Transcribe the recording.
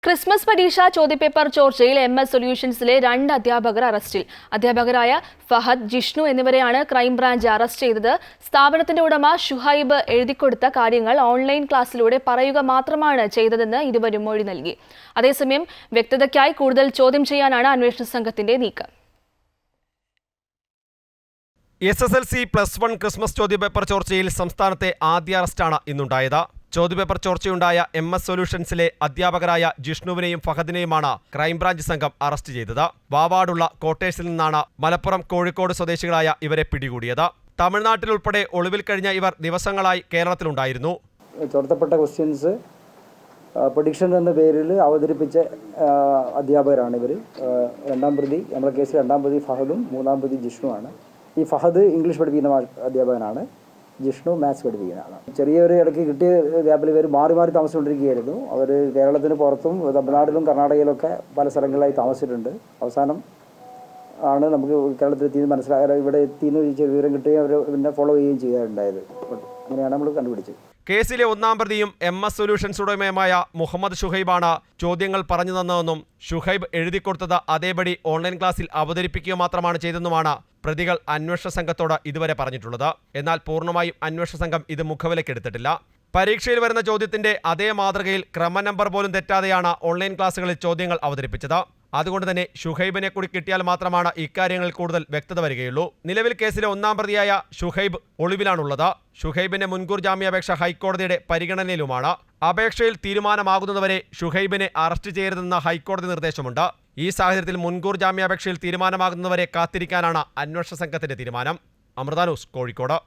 Christmas പരീക്ഷാ ചോദ്യപേപ്പർ ചോർച്ചയിൽ MS സൊല്യൂഷൻസിലെ 2 അധ്യാപകർ അറസ്റ്റിൽ. അധ്യാപകരായ ഫഹദ്, ജിഷ്ണു എന്നിവരെയാണ് ക്രൈംബ്രാഞ്ച് അറസ്റ്റ് ചെയ്തത്. സ്ഥാപനത്തിന്റെ ഉടമ ഷുഹൈബ് എഴുതിക്കൊടുത്ത കാര്യങ്ങൾ ഓൺലൈൻ ക്ലാസ്സിലൂടെ പറയുക മാത്രമാണ് ചെയ്തതെന്ന് ഇരുവരും മൊഴി നൽകി. അതേസമയം വ്യക്തതയ്ക്കായി കൂടുതൽ ചോദ്യം ചെയ്യാനാണ് അന്വേഷണ സംഘത്തിന്റെ നീക്കം. SSLC +1 ക്രിസ്മസ് ചോദ്യപേപ്പർ ചോർച്ചയിൽ സംസ്ഥാനത്തെ ആദ്യ അറസ്റ്റാണ് ഇന്നുണ്ടായത്. ചോദ്യപേപ്പർ ചോർച്ചയുണ്ടായ MS സൊല്യൂഷൻസിലെ അധ്യാപകരായ ജിഷ്ണുവിനെയും ഫഹദിനെയുമാണ് ക്രൈംബ്രാഞ്ച് സംഘം അറസ്റ്റ് ചെയ്തത്. വാവാടുള്ള ക്വാർട്ടേഴ്സിൽ നിന്നാണ് മലപ്പുറം, കോഴിക്കോട് സ്വദേശികളായ ഇവരെ പിടികൂടിയത്. തമിഴ്നാട്ടിലുൾപ്പെടെ ഒളിവിൽ കഴിഞ്ഞ ഇവർ ദിവസങ്ങളായി കേരളത്തിലുണ്ടായിരുന്നു. ചോർത്തപ്പെട്ട ക്വസ്റ്റ്യൻസ് പ്രഡിക്ഷൻ എന്ന പേരിൽ അവതരിപ്പിച്ച അധ്യാപകരാണ് ഇവർ. രണ്ടാം പ്രതി, നമ്മുടെ കേസിൽ രണ്ടാം പ്രതി ഫഹദും മൂന്നാം പ്രതി ജിഷ്ണുവാണ്. ഈ ഫഹദ് ഇംഗ്ലീഷ് പഠിപ്പിക്കുന്ന അധ്യാപകനാണ്, ജിഷ്ണു മാത്സ് പഠിപ്പിക്കുന്നതാണ്. ചെറിയൊരു ഇടയ്ക്ക് കിട്ടിയ ഗ്യാപ്പിൽ ഇവർ മാറി മാറി താമസിച്ചുകൊണ്ടിരിക്കുകയായിരുന്നു. അവർ കേരളത്തിന് പുറത്തും തമിഴ്നാട്ടിലും കർണാടകയിലൊക്കെ പല സ്ഥലങ്ങളിലായി താമസിച്ചിട്ടുണ്ട്. അവസാനം ആണ് നമുക്ക് കേരളത്തിലെത്തിയെന്ന് മനസ്സിലായത്. ഇവിടെ എത്തിയെന്ന് ചോദിച്ച വിവരം കിട്ടുകയും അവർ പിന്നെ ഫോളോ ചെയ്യുകയും ചെയ്യാറുണ്ടായത്. അങ്ങനെയാണ് നമ്മൾ കണ്ടുപിടിച്ചത്. കേസിലെ ഒന്നാം പ്രതിയും MS സൊല്യൂഷൻസ് ഉടമയുമായ മുഹമ്മദ് ഷുഹൈബാണ് ചോദ്യങ്ങൾ പറഞ്ഞു തന്നതെന്നും ഷുഹൈബ് എഴുതിക്കൊടുത്തത് അതേപടി ഓൺലൈൻ ക്ലാസ്സിൽ അവതരിപ്പിക്കുക മാത്രമാണ് ചെയ്തെന്നുമാണ് പ്രതികൾ അന്വേഷണ സംഘത്തോട് ഇതുവരെ പറഞ്ഞിട്ടുള്ളത്. എന്നാൽ പൂർണ്ണമായും അന്വേഷണ സംഘം ഇത് മുഖവിലക്കെടുത്തിട്ടില്ല. പരീക്ഷയിൽ വരുന്ന ചോദ്യത്തിന്റെ അതേ മാതൃകയിൽ ക്രമ നമ്പർ പോലും തെറ്റാതെയാണ് ഓൺലൈൻ ക്ലാസ്സുകളിൽ ചോദ്യങ്ങൾ അവതരിപ്പിച്ചത്. അതുകൊണ്ട് തന്നെ ഷുഹൈബിനെ കൂടി കിട്ടിയാൽ മാത്രമാണ് ഇക്കാര്യങ്ങളിൽ കൂടുതൽ വ്യക്തത വരികയുള്ളൂ. നിലവിൽ കേസിലെ ഒന്നാം പ്രതിയായ ഷുഹൈബ് ഒളിവിലാണുള്ളത്. ഷുഹൈബിന്റെ മുൻകൂർ ജാമ്യാപേക്ഷ ഹൈക്കോടതിയുടെ പരിഗണനയിലുമാണ്. അപേക്ഷയിൽ തീരുമാനമാകുന്നതുവരെ ഷുഹൈബിനെ അറസ്റ്റ് ചെയ്യരുതെന്ന ഹൈക്കോടതി നിർദ്ദേശമുണ്ട്. ഈ സാഹചര്യത്തിൽ മുൻകൂർ ജാമ്യാപേക്ഷയിൽ തീരുമാനമാകുന്നതുവരെ കാത്തിരിക്കാനാണ് അന്വേഷണ സംഘത്തിന്റെ തീരുമാനം. അമൃത ന്യൂസ്, കോഴിക്കോട്.